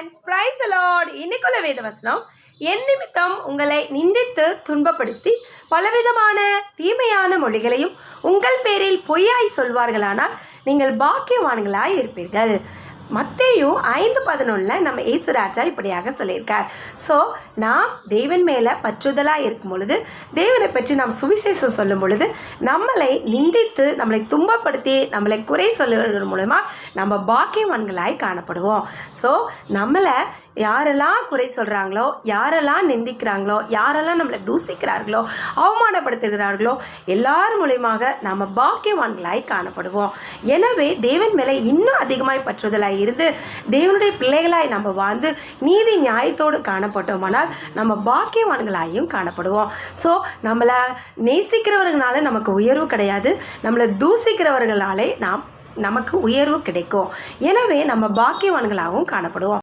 Friends, praise the Lord. இன்னைக்குள்ள வேத வசனம், என் நிமித்தம் உங்களை நிந்தித்து துன்பப்படுத்தி பலவிதமான தீமையான மொழிகளையும் உங்கள் பேரில் பொய்யாய் சொல்வார்களானால் நீங்கள் பாக்கியவான்களாய் இருப்பீர்கள். மத்தேயு 5:11 நம்ம இயேசுராஜா இப்படியாக சொல்லியிருக்கார். ஸோ நாம் தேவன் மேலே பற்றுதலாக இருக்கும் பொழுது, தேவனை பற்றி நாம் சுவிசேஷம் சொல்லும் பொழுது, நம்மளை நிந்தித்து நம்மளை துன்பப்படுத்தி நம்மளை குறை சொல்லுவதன் மூலமா நம்ம பாக்கியவான்களாய் காணப்படுவோம். ஸோ நம்மளை யாரெல்லாம் குறை சொல்கிறாங்களோ, யாரெல்லாம் நிந்திக்கிறாங்களோ, யாரெல்லாம் நம்மளை தூசிக்கிறார்களோ, அவமானப்படுத்துகிறார்களோ, எல்லார் மூலியமாக நம்ம பாக்கியவான்களாய் காணப்படுவோம். எனவே தேவன் மேலே இன்னும் அதிகமாய் பற்றுதலாய் இருந்து தேவனுடைய பிள்ளைகளாய் நம்ம வாழ்ந்து நீதி நியாயத்தோடு காணப்பட்டோமானால் நம்ம பாக்கியவான்களாயும் காணப்படுவோம். ஸோ நம்மளை நேசிக்கிறவர்களால நமக்கு உயர்வு கிடையாது, நம்மளை தூசிக்கிறவர்களாலே நமக்கு உயர்வு கிடைக்கும். எனவே நம்ம பாக்கியவான்களாகவும் காணப்படுவோம்.